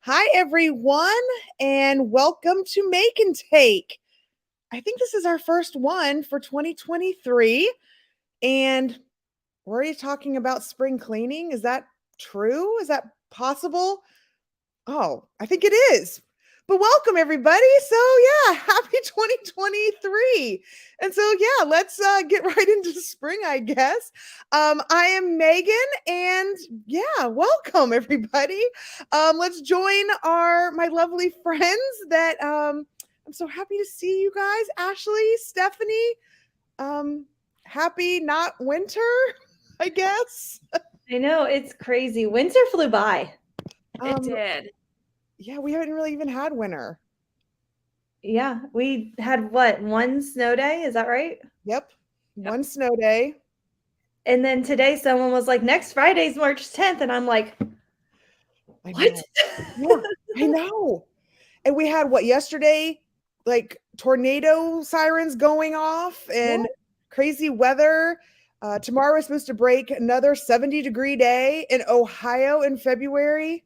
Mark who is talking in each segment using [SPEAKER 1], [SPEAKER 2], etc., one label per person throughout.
[SPEAKER 1] Hi, everyone, and welcome to Make and Take. I think this is our first one for 2023, and we're already talking about spring cleaning. Is that true? Is that possible? Oh, I think it is. But welcome, everybody. So, yeah, happy 2023. And so, yeah, let's get right into spring, I guess. I am Megan, and yeah, welcome, everybody. Let's join my lovely friends that I'm so happy to see you guys. Ashley, Stephanie, happy not winter, I guess.
[SPEAKER 2] I know, it's crazy. Winter flew by.
[SPEAKER 3] It did.
[SPEAKER 1] Yeah, we haven't really even had winter.
[SPEAKER 2] Yeah, we had what, one snow day? Is that right?
[SPEAKER 1] Yep. One snow day.
[SPEAKER 2] And then today someone was like, next Friday's March 10th. And I'm like, what?
[SPEAKER 1] Yeah, I know. And we had what yesterday, like tornado sirens going off and crazy weather. Tomorrow is supposed to break another 70-degree day in Ohio in February.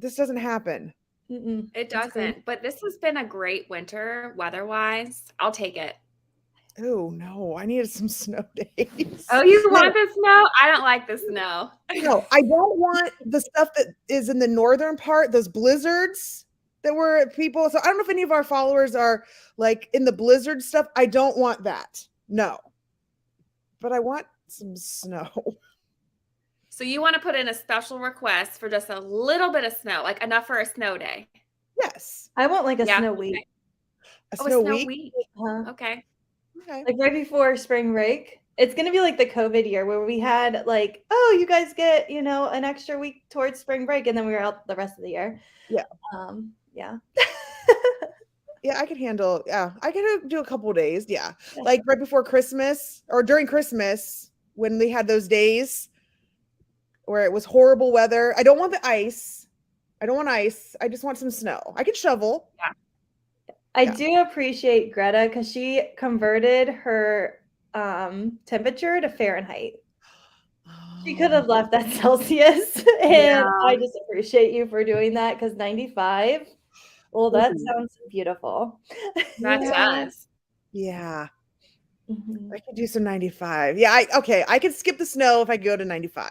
[SPEAKER 1] This doesn't happen.
[SPEAKER 3] It doesn't, but this has been a great winter weather-wise. I'll take it.
[SPEAKER 1] Oh, no, I needed some snow days.
[SPEAKER 3] Oh, you want the snow? I don't like the snow.
[SPEAKER 1] No, I don't want the stuff that is in the northern part, those blizzards that were people. So I don't know if any of our followers are like in the blizzard stuff. I don't want that. No. But I want some snow.
[SPEAKER 3] So you want to put in a special request for just a little bit of snow, like enough for a snow day?
[SPEAKER 1] Yes.
[SPEAKER 2] I want like a snow week.
[SPEAKER 3] Okay.
[SPEAKER 1] A snow week?
[SPEAKER 3] Okay.
[SPEAKER 2] Like right before spring break. It's going to be like the COVID year where we had like, oh, you guys get, an extra week towards spring break. And then we were out the rest of the year.
[SPEAKER 1] Yeah.
[SPEAKER 2] Yeah.
[SPEAKER 1] Yeah, I could handle. Yeah, I could do a couple of days. Yeah. Like right before Christmas or during Christmas when we had those days where it was horrible weather. I don't want the ice. I don't want ice. I just want some snow. I can shovel.
[SPEAKER 3] Yeah.
[SPEAKER 2] I do appreciate Greta because she converted her temperature to Fahrenheit. She could have left that Celsius. And I just appreciate you for doing that because 95. Well, that sounds beautiful.
[SPEAKER 3] That does.
[SPEAKER 1] Yeah. I could do some 95. Yeah. I could skip the snow if I go to 95.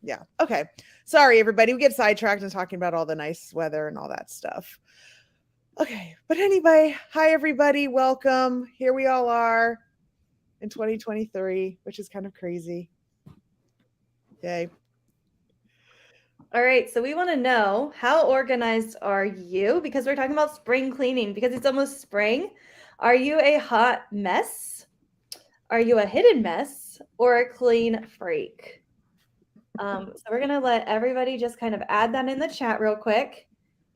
[SPEAKER 1] Yeah. Okay. Sorry, everybody. We get sidetracked and talking about all the nice weather and all that stuff. Okay. But anyway, hi, everybody. Welcome. Here we all are in 2023, which is kind of crazy. Yay.
[SPEAKER 2] All right. So we want to know, how organized are you? Because we're talking about spring cleaning because it's almost spring. Are you a hot mess? Are you a hidden mess or a clean freak? So we're going to let everybody just kind of add that in the chat real quick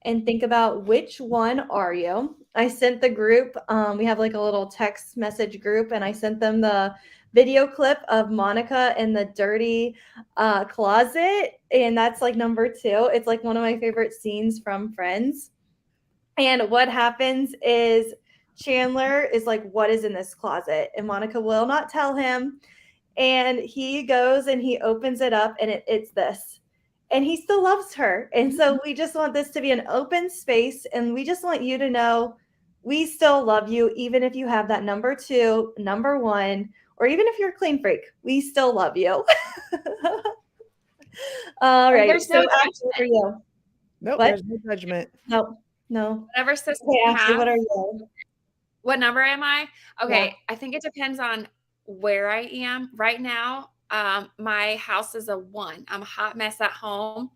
[SPEAKER 2] and think about which one are you. I sent the group, we have like a little text message group, and I sent them the video clip of Monica in the dirty closet. And that's like number 2. It's like one of my favorite scenes from Friends. And what happens is Chandler is like, what is in this closet? And Monica will not tell him. And he goes and he opens it up and it's this. And he still loves her. And so we just want this to be an open space. And we just want you to know we still love you, even if you have that number 2, number 1, or even if you're a clean freak, we still love you. All right.
[SPEAKER 3] There's no
[SPEAKER 2] for you.
[SPEAKER 1] Nope,
[SPEAKER 2] What?
[SPEAKER 1] there's no judgment.
[SPEAKER 2] No, no.
[SPEAKER 3] Whatever system
[SPEAKER 2] Okay,
[SPEAKER 3] you
[SPEAKER 2] Ashley,
[SPEAKER 3] have.
[SPEAKER 2] what are you?
[SPEAKER 3] What number am I? Okay,
[SPEAKER 2] Yeah.
[SPEAKER 3] I think it depends on where I am. Right now, my house is a 1. I'm a hot mess at home.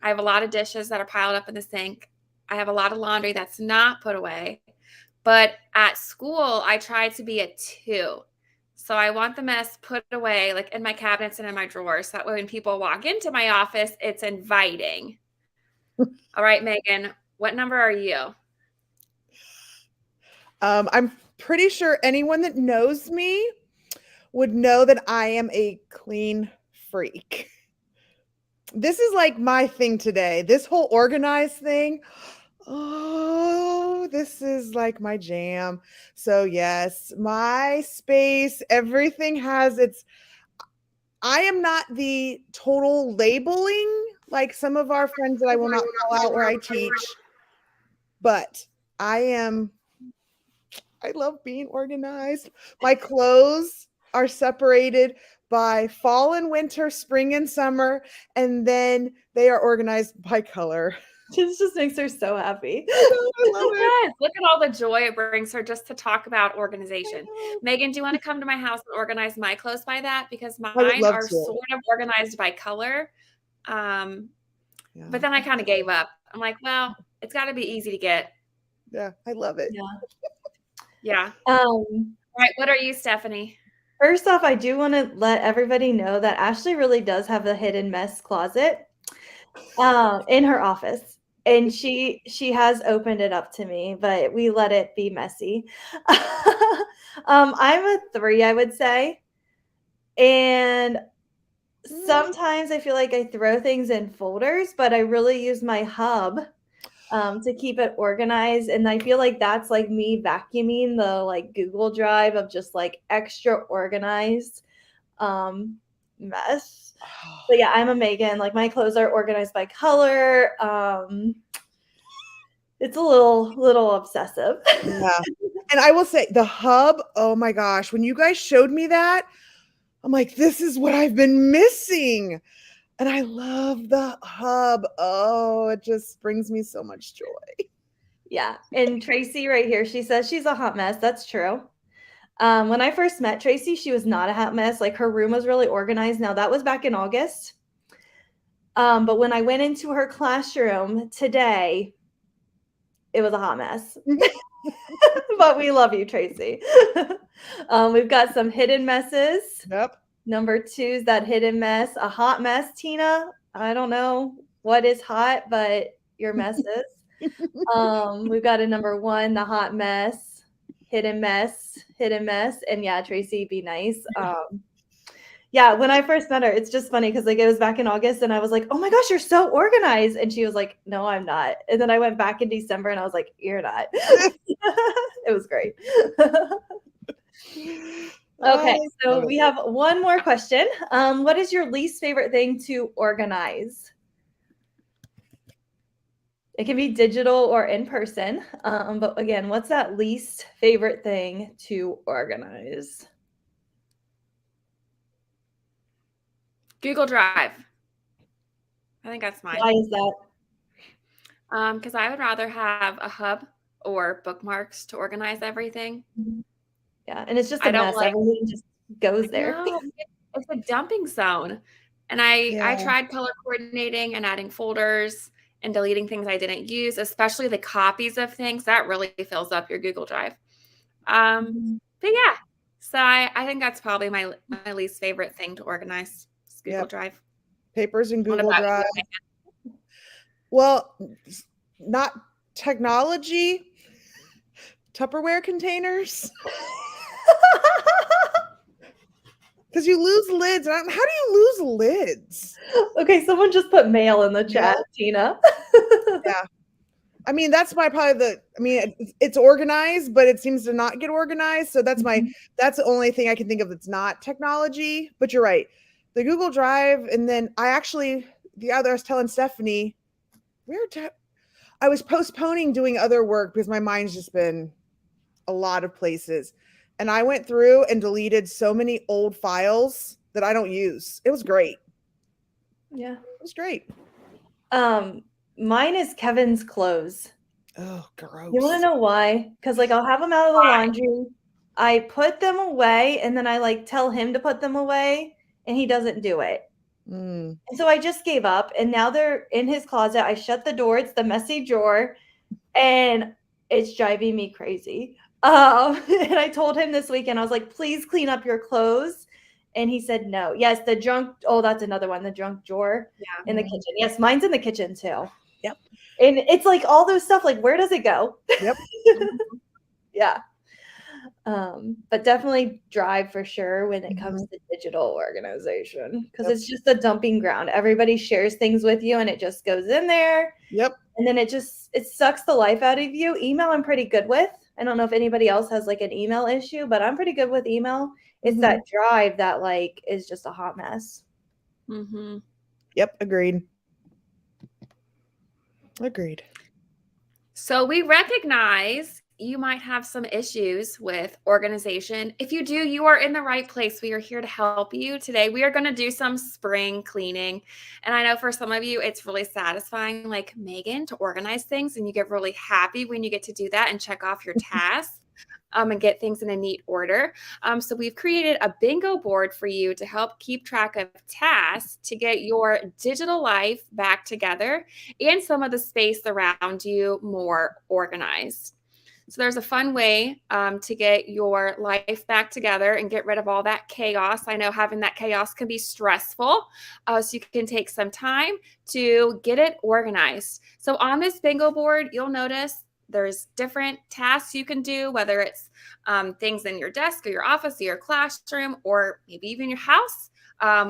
[SPEAKER 3] I have a lot of dishes that are piled up in the sink. I have a lot of laundry that's not put away. But at school, I try to be a 2. So I want the mess put away, like in my cabinets and in my drawers. So that way when people walk into my office, it's inviting. All right, Megan, what number are you?
[SPEAKER 1] I'm pretty sure anyone that knows me would know that I am a clean freak. This is like my thing today. This whole organized thing. Oh, this is like my jam. So, yes, my space, everything has its. I am not the total labeling like some of our friends that I will not call out where I teach, but I am. I love being organized. My clothes are separated by fall and winter, spring and summer, and then they are organized by color.
[SPEAKER 2] This just makes her so happy.
[SPEAKER 1] I love it.
[SPEAKER 3] Yes, look at all the joy it brings her just to talk about organization. Megan, do you want to come to my house and organize my clothes by that? Because
[SPEAKER 1] I would
[SPEAKER 3] mine
[SPEAKER 1] love
[SPEAKER 3] are
[SPEAKER 1] to.
[SPEAKER 3] sort of organized by color. Um,
[SPEAKER 1] Yeah.
[SPEAKER 3] but then I kind of gave up. I'm like, well, it's got to be easy to get.
[SPEAKER 1] Yeah, I love it.
[SPEAKER 2] Yeah.
[SPEAKER 3] Yeah. All right. What are you, Stephanie?
[SPEAKER 2] First off, I do want to let everybody know that Ashley really does have a hidden mess closet in her office. And she has opened it up to me, but we let it be messy. I'm a 3, I would say. And sometimes I feel like I throw things in folders, but I really use my hub to keep it organized. And I feel like that's like me vacuuming the like Google Drive of just like extra organized mess. But yeah, I'm a Megan. Like my clothes are organized by color. It's a little obsessive.
[SPEAKER 1] Yeah. And I will say the hub, oh my gosh, when you guys showed me that, I'm like, this is what I've been missing. And I love the hub. Oh, it just brings me so much joy.
[SPEAKER 2] Yeah. And Tracy right here, she says she's a hot mess. That's true. When I first met Tracy, she was not a hot mess. Like her room was really organized. Now that was back in August. But when I went into her classroom today, it was a hot mess. But we love you, Tracy. We've got some hidden messes.
[SPEAKER 1] Yep.
[SPEAKER 2] Number 2 is that hidden mess, a hot mess, Tina. I don't know what is hot, but your mess is. We've got a number 1, the hot mess, hidden mess, and yeah, Tracy, be nice. Yeah, when I first met her, it's just funny because like it was back in August, and I was like, "Oh my gosh, you're so organized," and she was like, "No, I'm not." And then I went back in December, and I was like, "You're not." It was great. Okay, so we have one more question. What is your least favorite thing to organize? It can be digital or in person. But again, what's that least favorite thing to organize?
[SPEAKER 3] Google Drive. I think that's mine.
[SPEAKER 2] Why is that?
[SPEAKER 3] Because I would rather have a hub or bookmarks to organize everything.
[SPEAKER 2] Yeah, and it's just
[SPEAKER 3] I
[SPEAKER 2] a
[SPEAKER 3] don't
[SPEAKER 2] mess.
[SPEAKER 3] like.
[SPEAKER 2] Everything just goes there.
[SPEAKER 3] No, it's a dumping zone. And I
[SPEAKER 1] Yeah.
[SPEAKER 3] tried color coordinating and adding folders and deleting things I didn't use, especially the copies of things. That really fills up your Google Drive. But yeah, so I think that's probably my least favorite thing to organize is Google
[SPEAKER 1] Yep.
[SPEAKER 3] Drive.
[SPEAKER 1] Papers in
[SPEAKER 3] What
[SPEAKER 1] Google
[SPEAKER 3] about
[SPEAKER 1] Drive.
[SPEAKER 3] you?
[SPEAKER 1] Well, not technology, Tupperware containers. Because you lose lids. How do you lose lids?
[SPEAKER 2] Okay, someone just put mail in the chat, Tina.
[SPEAKER 1] Yeah. I mean, that's my probably it's organized, but it seems to not get organized. So that's that's the only thing I can think of that's not technology. But you're right. The Google Drive, and then I was telling Stephanie, I was postponing doing other work because my mind's just been a lot of places. And I went through and deleted so many old files that I don't use. It was great.
[SPEAKER 2] Yeah.
[SPEAKER 1] It was great.
[SPEAKER 2] Mine is Kevin's clothes.
[SPEAKER 1] Oh,
[SPEAKER 2] You want
[SPEAKER 1] gross.
[SPEAKER 2] to know why? Because like I'll have them out of the laundry, I put them away, and then I like tell him to put them away, and he doesn't do it.
[SPEAKER 1] Mm.
[SPEAKER 2] And so I just gave up, and now they're in his closet. I shut the door. It's the messy drawer, and it's driving me crazy. And I told him this weekend, I was like, please clean up your clothes. And he said no. Yes, the junk. Oh, that's another one. The junk drawer in the
[SPEAKER 3] Yeah.
[SPEAKER 2] kitchen. Yes, mine's in the kitchen too.
[SPEAKER 1] Yep.
[SPEAKER 2] And it's like all those stuff. Like, where does it go?
[SPEAKER 1] Yep.
[SPEAKER 2] Yeah. But definitely Drive for sure when it comes to digital organization, because
[SPEAKER 1] Yep.
[SPEAKER 2] it's just a dumping ground. Everybody shares things with you, and it just goes in there,
[SPEAKER 1] Yep.
[SPEAKER 2] and then it sucks the life out of you. Email I'm pretty good with. I don't know if anybody else has like an email issue, but I'm pretty good with email. It's that Drive that like is just a hot mess.
[SPEAKER 3] Mm-hmm.
[SPEAKER 1] Yep. Agreed. Agreed.
[SPEAKER 3] So we recognize you might have some issues with organization. If you do, you are in the right place. We are here to help you today. We are going to do some spring cleaning. And I know for some of you, it's really satisfying, like Megan, to organize things. And you get really happy when you get to do that and check off your tasks. And get things in a neat order. So we've created a bingo board for you to help keep track of tasks to get your digital life back together and some of the space around you more organized. So there's a fun way to get your life back together and get rid of all that chaos. I know having that chaos can be stressful, so you can take some time to get it organized. So on this bingo board, you'll notice there's different tasks you can do, whether it's things in your desk or your office or your classroom, or maybe even your house,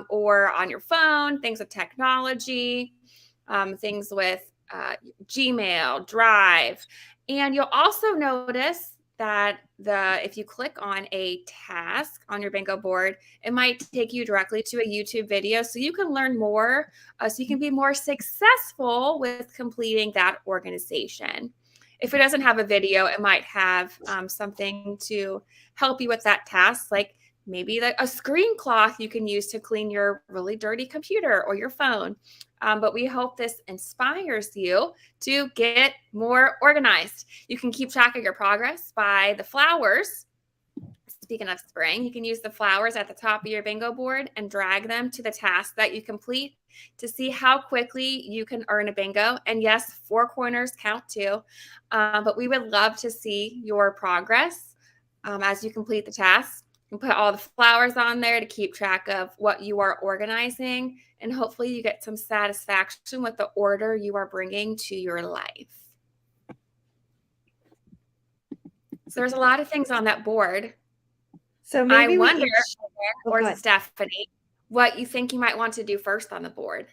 [SPEAKER 3] or on your phone, things with technology, things with Gmail, Drive. And you'll also notice that if you click on a task on your bingo board, it might take you directly to a YouTube video so you can learn more, so you can be more successful with completing that organization. If it doesn't have a video, it might have something to help you with that task, like maybe a screen cloth you can use to clean your really dirty computer or your phone. But we hope this inspires you to get more organized. You can keep track of your progress by the flowers. Speaking of spring, you can use the flowers at the top of your bingo board and drag them to the task that you complete to see how quickly you can earn a bingo. And yes, 4 corners count too. But we would love to see your progress as you complete the task. You can put all the flowers on there to keep track of what you are organizing. And hopefully you get some satisfaction with the order you are bringing to your life. So there's a lot of things on that board.
[SPEAKER 2] So maybe
[SPEAKER 3] I wonder,
[SPEAKER 2] or
[SPEAKER 3] Stephanie, what you think you might want to do first on the board.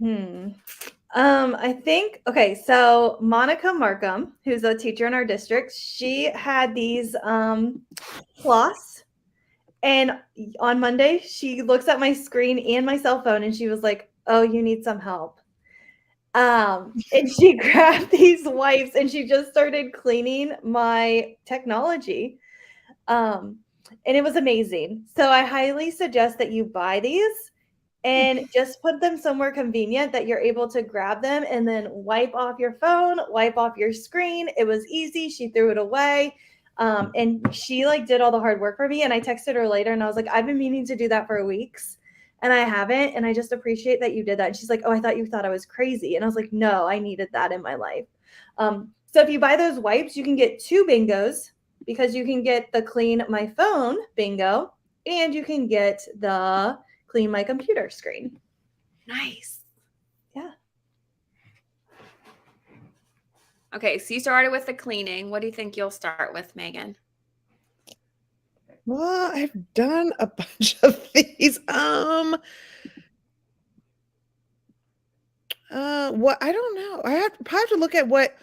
[SPEAKER 2] I think, okay, so Monica Markham, who's a teacher in our district, she had these cloths, and on Monday she looks at my screen and my cell phone and she was like, oh, you need some help. And she grabbed these wipes and she just started cleaning my technology. And it was amazing. So I highly suggest that you buy these and just put them somewhere convenient that you're able to grab them and then wipe off your phone, wipe off your screen. It was easy. She threw it away. And she like did all the hard work for me. And I texted her later and I was like, I've been meaning to do that for weeks and I haven't. And I just appreciate that you did that. And she's like, oh, I thought you thought I was crazy. And I was like, no, I needed that in my life. So if you buy those wipes, you can get 2 bingos, because you can get the clean my phone bingo and you can get the clean my computer screen.
[SPEAKER 3] Nice.
[SPEAKER 2] Yeah.
[SPEAKER 3] Okay, so you started with the cleaning. What do you think you'll start with, Megan?
[SPEAKER 1] Well, I've done a bunch of these. What, I don't know. I probably have to look at what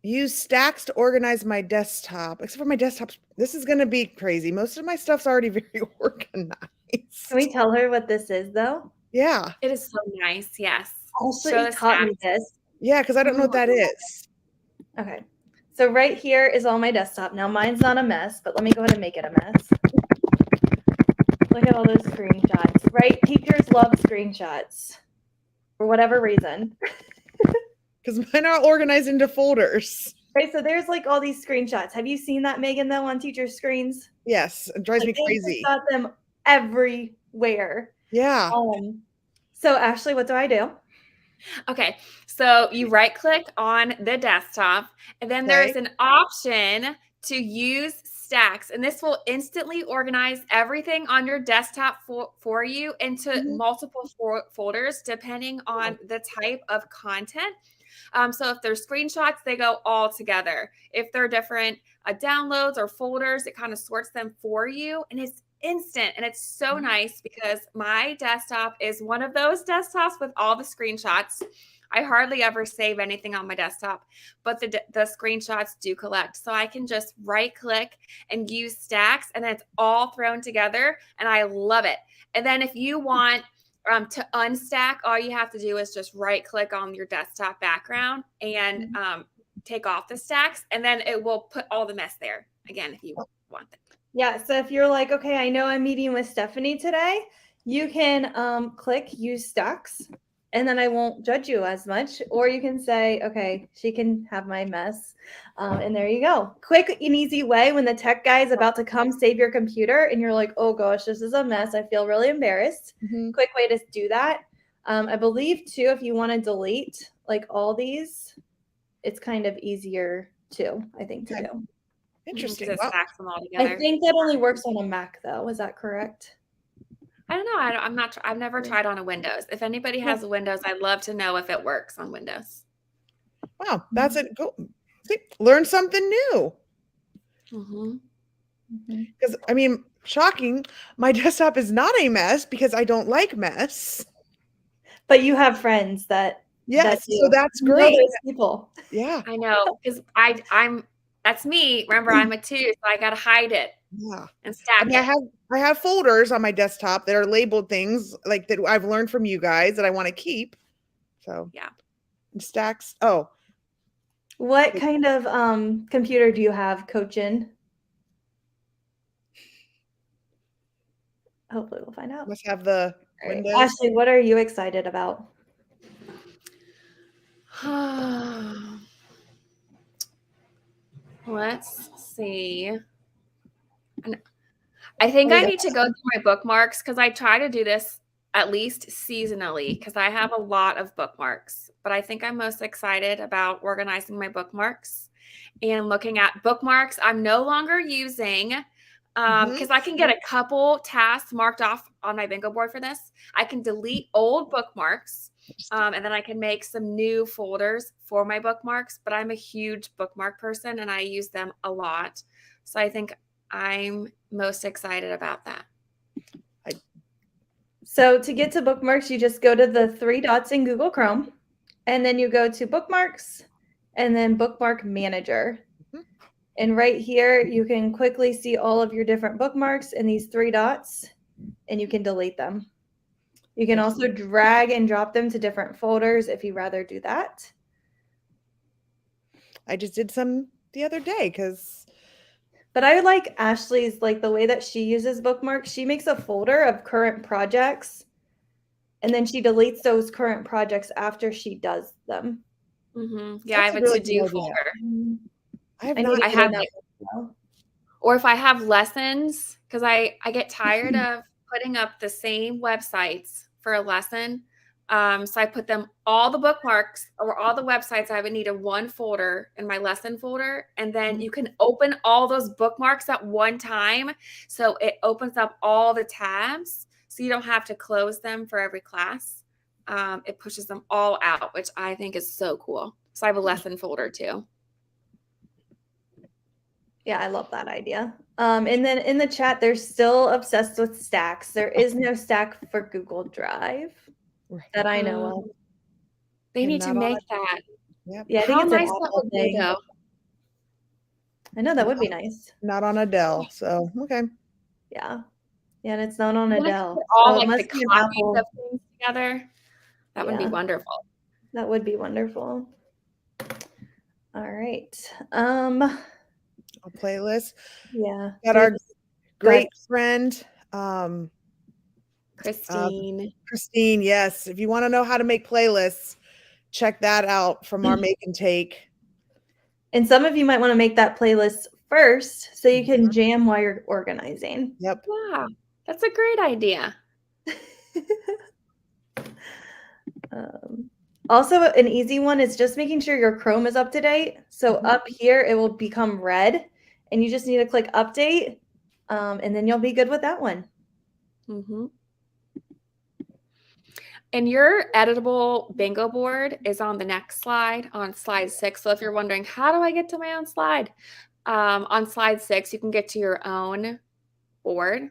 [SPEAKER 1] use stacks to organize my desktop. Except for my desktop, this is going to be crazy. Most of my stuff's already very organized.
[SPEAKER 2] Can we tell her what this is, though?
[SPEAKER 1] Yeah.
[SPEAKER 3] It is so nice. Yes.
[SPEAKER 2] Also,
[SPEAKER 3] Show
[SPEAKER 2] you
[SPEAKER 3] the
[SPEAKER 2] taught me
[SPEAKER 3] stacks.
[SPEAKER 2] this.
[SPEAKER 1] Yeah, because I don't know what that is.
[SPEAKER 2] Okay. So right here is all my desktop. Now mine's not a mess, but let me go ahead and make it a mess. Look at all those screenshots, right? Teachers love screenshots. for whatever reason.
[SPEAKER 1] Because mine are organized into folders.
[SPEAKER 2] Right, so there's like all these screenshots. Have you seen that, Megan, though, on teachers' screens?
[SPEAKER 1] Yes, it drives
[SPEAKER 2] Like,
[SPEAKER 1] me
[SPEAKER 2] they've
[SPEAKER 1] crazy.
[SPEAKER 2] just got them everywhere.
[SPEAKER 1] Yeah.
[SPEAKER 2] So Ashley, what do I do?
[SPEAKER 3] Okay, so you right click on the desktop, and then there's
[SPEAKER 1] Okay.
[SPEAKER 3] an option to use stacks, and this will instantly organize everything on your desktop for you into multiple folders depending on the type of content. So if there's screenshots, they go all together. If they're different downloads or folders, it kind of sorts them for you, and it's instant. And it's so nice because my desktop is one of those desktops with all the screenshots. I hardly ever save anything on my desktop, but the screenshots do collect. So I can just right click and use stacks, and then it's all thrown together, and I love it. And then if you want to unstack, all you have to do is just right click on your desktop background and take off the stacks, and then it will put all the mess there again if you want it.
[SPEAKER 2] Yeah, so if you're like, okay, I know I'm meeting with Stephanie today, you can click use stacks, and then I won't judge you as much. Or you can say, okay, she can have my mess. And there you go. Quick and easy way when the tech guy is about to come save your computer and you're like, oh gosh, this is a mess. I feel really embarrassed. Quick way to do that. I believe too, if you want to delete like all these, it's kind of easier too, I think, to do.
[SPEAKER 1] Interesting.
[SPEAKER 3] It
[SPEAKER 1] Wow.
[SPEAKER 3] stacks them all together.
[SPEAKER 2] I think that only works on a Mac though. Is that correct?
[SPEAKER 3] I don't know. I'm not. I've never tried on a Windows. If anybody has a Windows, I'd love to know if it works on Windows.
[SPEAKER 1] Wow, that's it. Go see, learn something new. Because I mean, shocking. My desktop is not a mess because I don't like mess.
[SPEAKER 2] But you have friends that
[SPEAKER 1] Yes,
[SPEAKER 2] do.
[SPEAKER 1] so that's
[SPEAKER 2] You know
[SPEAKER 1] great.
[SPEAKER 2] those people.
[SPEAKER 1] Yeah.
[SPEAKER 3] I know, because I'm that's me. Remember, I'm a 2, so I gotta hide it
[SPEAKER 1] Yeah.
[SPEAKER 3] and
[SPEAKER 1] I
[SPEAKER 3] stack
[SPEAKER 1] mean,
[SPEAKER 3] it.
[SPEAKER 1] I have folders on my desktop that are labeled things like that I've learned from you guys that I want to keep. So
[SPEAKER 3] Yeah.
[SPEAKER 1] and stacks. Oh,
[SPEAKER 2] What kind of computer do you have, Coachin? Hopefully we'll find out.
[SPEAKER 1] must have the
[SPEAKER 2] All right.
[SPEAKER 1] Windows.
[SPEAKER 2] Ashley, what are you excited about?
[SPEAKER 3] Let's see. I think I need to go through my bookmarks because I try to do this at least seasonally because I have a lot of bookmarks. But I think I'm most excited about organizing my bookmarks and looking at bookmarks I'm no longer using because I can get a couple tasks marked off on my bingo board for this. I can delete old bookmarks and then I can make some new folders for my bookmarks. But I'm a huge bookmark person and I use them a lot. So I think I'm most excited about that.
[SPEAKER 2] So to get to bookmarks, you just go to the 3 dots in Google Chrome, and then you go to bookmarks and then bookmark manager. And right here, you can quickly see all of your different bookmarks in these 3 dots, and you can delete them. You can also drag and drop them to different folders if you rather do that.
[SPEAKER 1] I just did some the other day because.
[SPEAKER 2] But I like Ashley's, like the way that she uses bookmarks. She makes a folder of current projects, and then she deletes those current projects after she does them.
[SPEAKER 3] Yeah, I have a to-do folder.
[SPEAKER 1] I have not.
[SPEAKER 3] Or if I have lessons, because I get tired of putting up the same websites for a lesson. So I put them all the bookmarks or all the websites I would need in one folder in my lesson folder. And then you can open all those bookmarks at one time. So it opens up all the tabs. So you don't have to close them for every class. It pushes them all out, which I think is so cool. So I have a lesson folder too.
[SPEAKER 2] Yeah, I love that idea. And then in the chat, they're still obsessed with stacks. There is no stack for Google Drive that I know of.
[SPEAKER 3] They need to make that.
[SPEAKER 1] Yep.
[SPEAKER 2] Yeah, I think it's nice that would be, though. I know that would be nice.
[SPEAKER 1] Not on a Dell, so okay.
[SPEAKER 2] Yeah. Yeah, and it's not on a Dell.
[SPEAKER 3] All like the copies of things together. That would be wonderful.
[SPEAKER 2] That would be wonderful. All right.
[SPEAKER 1] A playlist.
[SPEAKER 2] Yeah.
[SPEAKER 1] Got our great friend
[SPEAKER 3] Christine.
[SPEAKER 1] Christine, yes. If you want to know how to make playlists, check that out from our Make and Take.
[SPEAKER 2] And some of you might want to make that playlist first so you can jam while you're organizing.
[SPEAKER 1] Yep.
[SPEAKER 3] Wow, that's a great idea.
[SPEAKER 2] Also, an easy one is just making sure your Chrome is up to date. So up here, it will become red, and you just need to click update, and then you'll be good with that one.
[SPEAKER 3] Mm-hmm. And your editable bingo board is on the next slide, on slide 6. So if you're wondering, how do I get to my own slide? On slide 6, you can get to your own board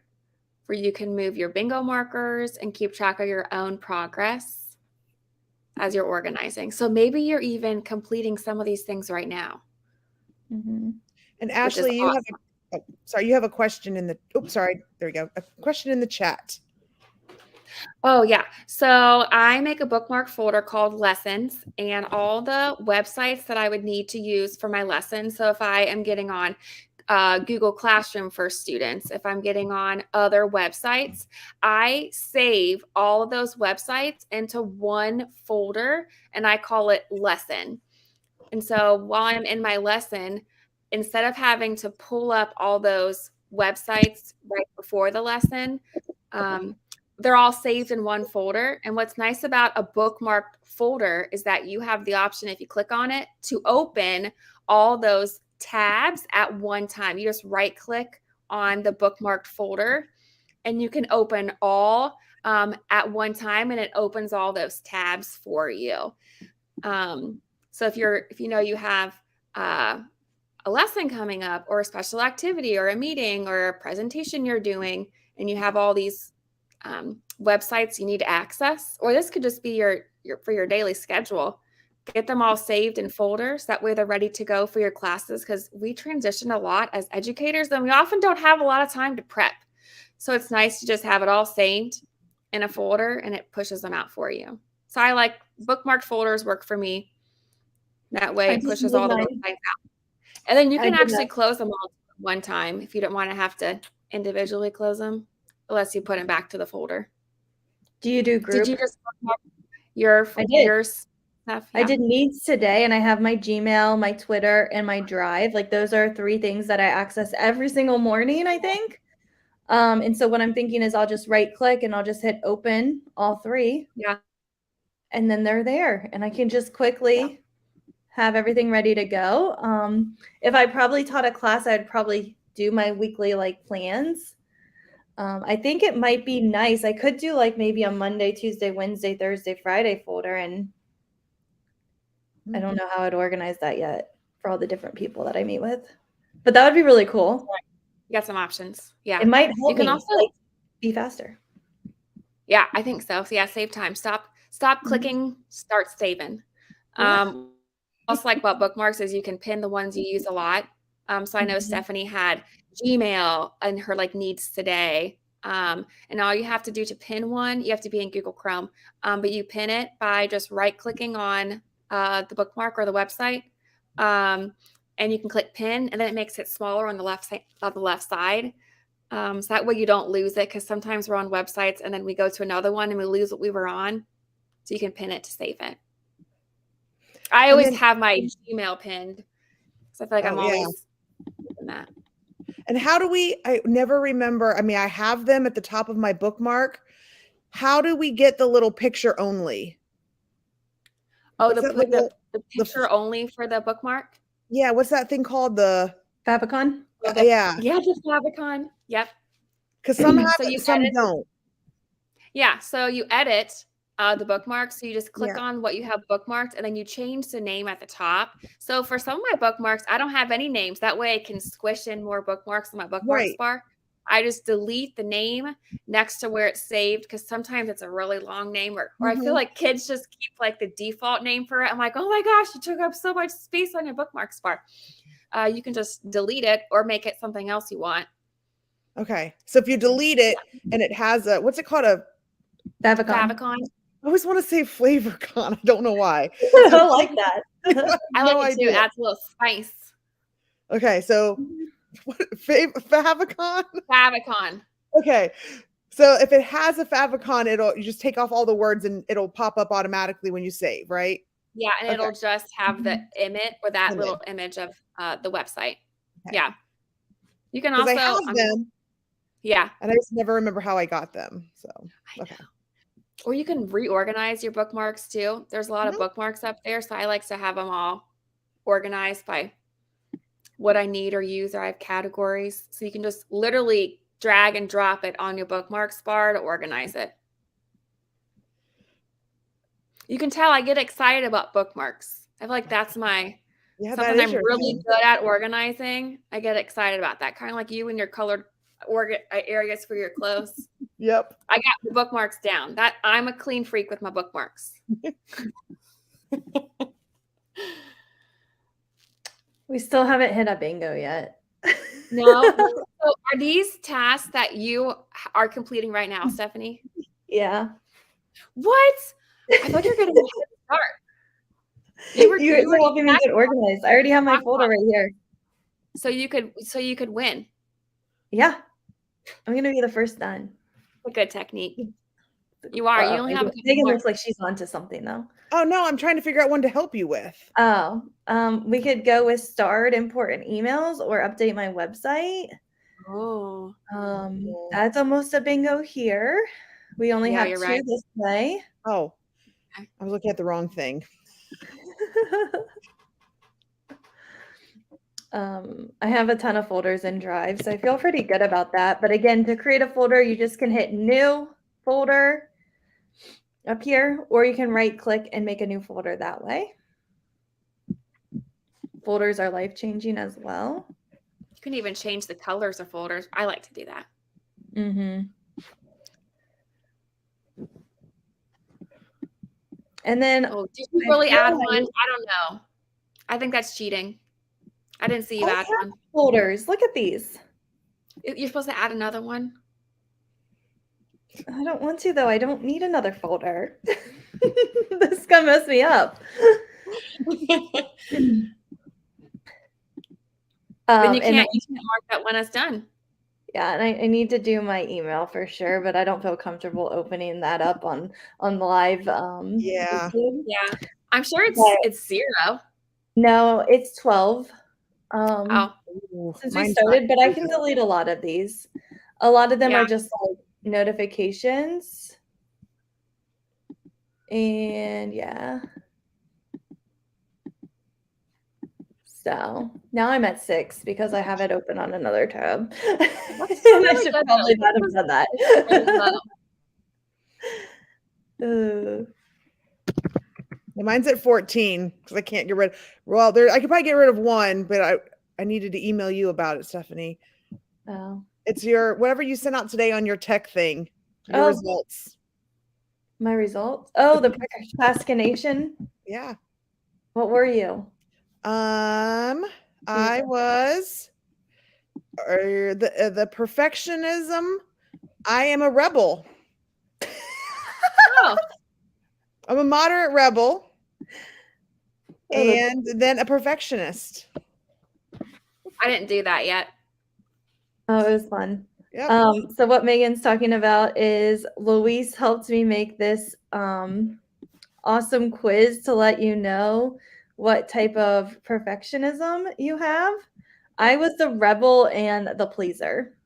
[SPEAKER 3] where you can move your bingo markers and keep track of your own progress as you're organizing. So maybe you're even completing some of these things right now.
[SPEAKER 2] Mm-hmm.
[SPEAKER 1] And Ashley, you have a question in the, there we go. A question in the chat.
[SPEAKER 3] Oh, yeah. So I make a bookmark folder called lessons and all the websites that I would need to use for my lessons. So if I am getting on Google Classroom for students, if I'm getting on other websites, I save all of those websites into one folder and I call it lesson. And so while I'm in my lesson, instead of having to pull up all those websites right before the lesson, they're all saved in one folder. And what's nice about a bookmarked folder is that you have the option, if you click on it, to open all those tabs at one time. You just right click on the bookmarked folder and you can open all at one time, and it opens all those tabs for you. So if you know you have a lesson coming up or a special activity or a meeting or a presentation you're doing, and you have all these websites you need to access, or this could just be your for your daily schedule, get them all saved in folders. That way they're ready to go for your classes, because we transition a lot as educators and we often don't have a lot of time to prep. So it's nice to just have it all saved in a folder and it pushes them out for you. So I like bookmarked folders, work for me. That way it pushes all the websites out. And then you can actually close them all one time if you don't want to have to individually close them. It lets you put them back to the folder.
[SPEAKER 2] Do you do group?
[SPEAKER 3] Did you just your stuff? Yeah.
[SPEAKER 2] I did Needs today, and I have my Gmail, my Twitter, and my Drive. Like those are 3 things that I access every single morning, I think. And so what I'm thinking is I'll just right click and I'll just hit open all 3.
[SPEAKER 3] Yeah.
[SPEAKER 2] And then they're there, and I can just quickly have everything ready to go. If I probably taught a class, I'd probably do my weekly plans. I think it might be nice. I could do maybe a Monday, Tuesday, Wednesday, Thursday, Friday folder, and I don't know how I'd organize that yet for all the different people that I meet with. But that would be really cool.
[SPEAKER 3] You got some options. Yeah.
[SPEAKER 2] It might help
[SPEAKER 3] you can
[SPEAKER 2] me
[SPEAKER 3] also
[SPEAKER 2] be faster.
[SPEAKER 3] Yeah, I think so. So yeah, save time. Stop clicking, start saving. Also like about bookmarks is you can pin the ones you use a lot. So I know Stephanie had Gmail and her Needs today. And all you have to do to pin one, you have to be in Google Chrome. But you pin it by just right clicking on the bookmark or the website. And you can click pin, and then it makes it smaller on the left side. So that way you don't lose it, because sometimes we're on websites and then we go to another one and we lose what we were on. So you can pin it to save it. I always have my Gmail pinned, because I feel like I'm always doing that.
[SPEAKER 1] And I never remember. I mean, I have them at the top of my bookmark. How do we get the little picture only?
[SPEAKER 3] Oh, the picture only for the bookmark?
[SPEAKER 1] Yeah. What's that thing called? The
[SPEAKER 2] favicon?
[SPEAKER 1] Yeah.
[SPEAKER 3] Yeah, the favicon. Yep.
[SPEAKER 1] Because some have it, some don't.
[SPEAKER 3] Yeah. So you edit the bookmarks. So you just click on what you have bookmarked, and then you change the name at the top. So for some of my bookmarks, I don't have any names. That way I can squish in more bookmarks in my bookmarks bar. I just delete the name next to where it's saved, because sometimes it's a really long name, or I feel like kids just keep the default name for it. I'm like, oh my gosh, you took up so much space on your bookmarks bar. You can just delete it or make it something else you want.
[SPEAKER 1] Okay. So if you delete it and it has what's it called? A
[SPEAKER 3] favicon.
[SPEAKER 1] I always want to say FlavorCon. I don't know why.
[SPEAKER 2] I like that.
[SPEAKER 3] I like it too. It adds a little spice.
[SPEAKER 1] Okay. So what, favicon?
[SPEAKER 3] Favicon.
[SPEAKER 1] Okay. So if it has a favicon, you just take off all the words and it'll pop up automatically when you save, right?
[SPEAKER 3] Yeah, and
[SPEAKER 1] Okay.
[SPEAKER 3] it'll just have the image or that little
[SPEAKER 1] Image.
[SPEAKER 3] image of the website.
[SPEAKER 1] Okay.
[SPEAKER 3] Yeah. You can
[SPEAKER 1] Because I
[SPEAKER 3] also,
[SPEAKER 1] have them
[SPEAKER 3] yeah.
[SPEAKER 1] and I just never remember how I got them. So,
[SPEAKER 3] I
[SPEAKER 1] okay.
[SPEAKER 3] know. Or you can reorganize your bookmarks too. There's a lot of
[SPEAKER 1] Mhm.
[SPEAKER 3] bookmarks up there, so I like to have them all organized by what I need or use, or I have categories. So you can just literally drag and drop it on your bookmarks bar to organize it. You can tell I get excited about bookmarks. I feel like that's
[SPEAKER 1] Yeah, that
[SPEAKER 3] something
[SPEAKER 1] is
[SPEAKER 3] I'm
[SPEAKER 1] your
[SPEAKER 3] really
[SPEAKER 1] thing.
[SPEAKER 3] good at organizing. I get excited about that. Kind of like you and your colored areas for your clothes.
[SPEAKER 1] Yep.
[SPEAKER 3] I got the bookmarks down. That I'm a clean freak with my bookmarks.
[SPEAKER 2] We still haven't hit a bingo yet.
[SPEAKER 3] No. So are these tasks that you are completing right now, Stephanie?
[SPEAKER 2] Yeah.
[SPEAKER 3] What? I thought you were getting a head start. You
[SPEAKER 2] You guys
[SPEAKER 3] were
[SPEAKER 2] are helping me get organized. I already have my folder right here.
[SPEAKER 3] so you could win.
[SPEAKER 2] Yeah. I'm gonna be the first done.
[SPEAKER 3] A good technique. You are. You only have a couple
[SPEAKER 2] Megan
[SPEAKER 3] more.
[SPEAKER 2] looks like she's onto something though.
[SPEAKER 1] Oh no, I'm trying to figure out one to help you with.
[SPEAKER 2] Oh, we could go with start important emails or update my website.
[SPEAKER 3] Oh.
[SPEAKER 2] That's almost a bingo here. We only
[SPEAKER 3] Yeah,
[SPEAKER 2] have
[SPEAKER 3] you're
[SPEAKER 2] 2
[SPEAKER 3] right.
[SPEAKER 2] this way.
[SPEAKER 1] Oh, I was looking at the wrong thing.
[SPEAKER 2] I have a ton of folders in Drive, so I feel pretty good about that. But again, to create a folder, you just can hit new folder up here, or you can right click and make a new folder that way. Folders are life-changing as well.
[SPEAKER 3] You can even change the colors of folders. I like to do that.
[SPEAKER 2] Mm-hmm. And then
[SPEAKER 3] Did you really add one? I don't know. I think that's cheating. I didn't see you add one.
[SPEAKER 2] Folders. Look at these.
[SPEAKER 3] You're supposed to add another one.
[SPEAKER 2] I don't want to though. I don't need another folder. This is gonna mess me up.
[SPEAKER 3] Then you can't mark that when it's done.
[SPEAKER 2] Yeah, and I need to do my email for sure, but I don't feel comfortable opening that up on live.
[SPEAKER 1] Yeah.
[SPEAKER 2] YouTube.
[SPEAKER 3] Yeah. I'm sure it's 0.
[SPEAKER 2] No, it's 12.
[SPEAKER 3] Oh.
[SPEAKER 2] Since we started, but I can delete a lot of these. A lot of them are just like notifications. And yeah. So now I'm at 6 because I have it open on another tab. I should probably not have done that.
[SPEAKER 1] Mine's at 14 because I can't get rid of. Well, there I could probably get rid of one, but I needed to email you about it, Stephanie.
[SPEAKER 2] Oh.
[SPEAKER 1] It's your whatever you sent out today on your tech thing. Your results.
[SPEAKER 2] My results? Oh, the procrastination.
[SPEAKER 1] Yeah.
[SPEAKER 2] What were you?
[SPEAKER 1] I was the perfectionism. I am a rebel.
[SPEAKER 3] Oh.
[SPEAKER 1] I'm a moderate rebel. And then a perfectionist.
[SPEAKER 3] I didn't do that yet.
[SPEAKER 2] Oh, it was fun.
[SPEAKER 1] Yep.
[SPEAKER 2] So what Megan's talking about is Luis helped me make this awesome quiz to let you know what type of perfectionism you have. I was the rebel and the pleaser.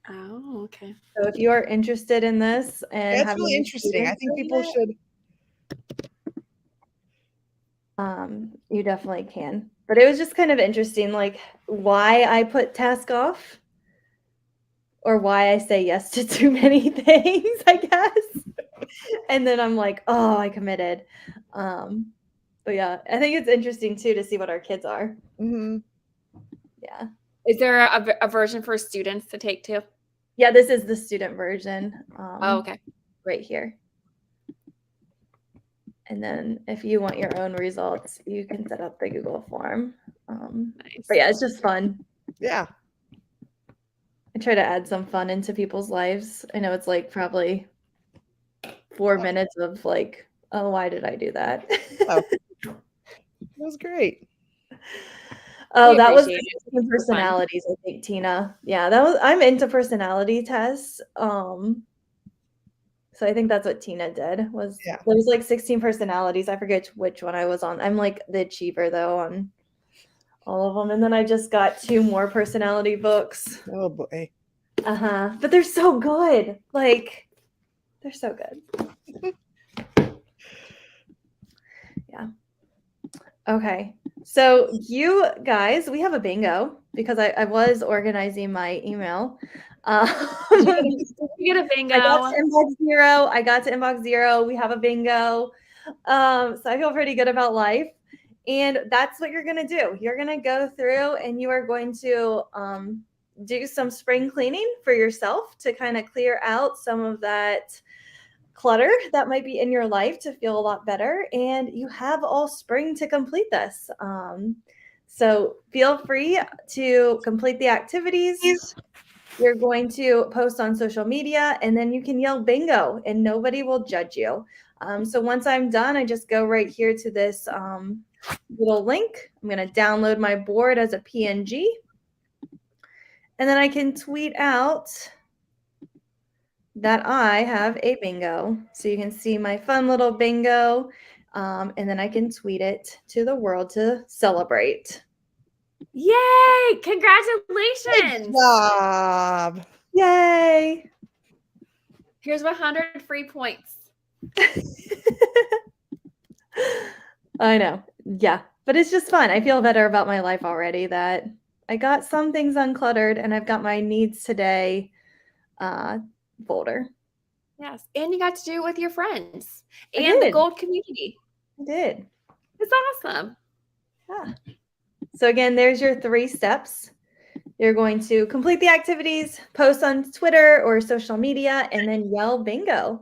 [SPEAKER 3] Oh, okay.
[SPEAKER 2] So if you are interested in this and
[SPEAKER 1] that's really interesting. I think people should.
[SPEAKER 2] You definitely can. But it was just kind of interesting, like why I put task off or why I say yes to too many things, I guess. And then I'm like, oh, I committed. But yeah, I think it's interesting too to see what our kids are.
[SPEAKER 1] Mm-hmm.
[SPEAKER 2] Yeah.
[SPEAKER 3] Is there a version for students to take too?
[SPEAKER 2] Yeah, this is the student version.
[SPEAKER 3] Oh, okay.
[SPEAKER 2] Right here. And then if you want your own results, you can set up the Google form.
[SPEAKER 3] Nice.
[SPEAKER 2] But yeah, it's just fun.
[SPEAKER 1] Yeah.
[SPEAKER 2] I try to add some fun into people's lives. I know it's like probably 4 minutes of like, oh, why did I do that?
[SPEAKER 1] Oh. That was great.
[SPEAKER 2] Oh,
[SPEAKER 3] We
[SPEAKER 2] that was
[SPEAKER 3] appreciate
[SPEAKER 2] the
[SPEAKER 3] it.
[SPEAKER 2] 16
[SPEAKER 3] It's fun.
[SPEAKER 2] personalities, I think, Tina. Yeah, I'm into personality tests. So I think that's what Tina did.
[SPEAKER 1] Yeah.
[SPEAKER 2] There was like 16 personalities. I forget which one I was on. I'm like the achiever though on all of them. And then I just got 2 more personality books.
[SPEAKER 1] Oh boy.
[SPEAKER 2] But they're so good. Like, they're so good. Yeah. Okay. So you guys, we have a bingo because I was organizing my email.
[SPEAKER 3] Did you get a bingo?
[SPEAKER 2] I got to inbox 0. I got to inbox 0. We have a bingo. So I feel pretty good about life. And that's what you're going to do. You're going to go through and you are going to do some spring cleaning for yourself to kind of clear out some of that clutter that might be in your life to feel a lot better. And you have all spring to complete this. So feel free to complete the activities. You're going to post on social media and then you can yell bingo and nobody will judge you. So once I'm done, I just go right here to this little link. I'm going to download my board as a PNG. And then I can tweet out that I have a bingo. So you can see my fun little bingo. And then I can tweet it to the world to celebrate.
[SPEAKER 3] Yay! Congratulations!
[SPEAKER 1] Good job.
[SPEAKER 2] Yay!
[SPEAKER 3] Here's 100 free points.
[SPEAKER 2] I know. Yeah. But it's just fun. I feel better about my life already that I got some things uncluttered and I've got my needs today folder.
[SPEAKER 3] Yes. And you got to do it with your friends
[SPEAKER 2] I
[SPEAKER 3] and the
[SPEAKER 2] did.
[SPEAKER 3] gold community.
[SPEAKER 2] I did.
[SPEAKER 3] It's awesome.
[SPEAKER 2] Yeah. So again, there's your 3 steps. You're going to complete the activities, post on Twitter or social media, and then yell bingo.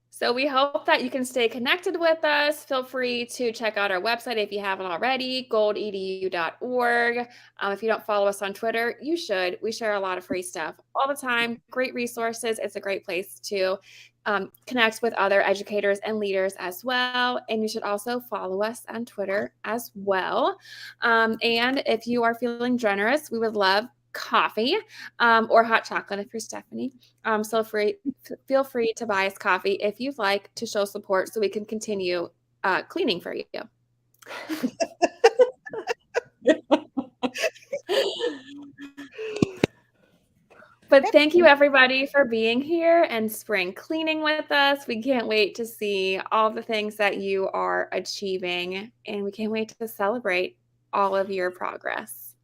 [SPEAKER 3] So we hope that you can stay connected with us. Feel free to check out our website if you haven't already, goldedu.org. If you don't follow us on Twitter, you should. We share a lot of free stuff all the time. Great resources. It's a great place to connect with other educators and leaders as well. And you should also follow us on Twitter as well. And if you are feeling generous, we would love coffee or hot chocolate if you're Stephanie. So feel free to buy us coffee if you'd like to show support so we can continue cleaning for you. But thank you everybody for being here and spring cleaning with us. We can't wait to see all the things that you are achieving and we can't wait to celebrate all of your progress.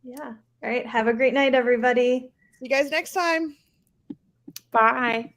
[SPEAKER 2] Yeah. All right. Have a great night, everybody.
[SPEAKER 1] See you guys next time.
[SPEAKER 3] Bye.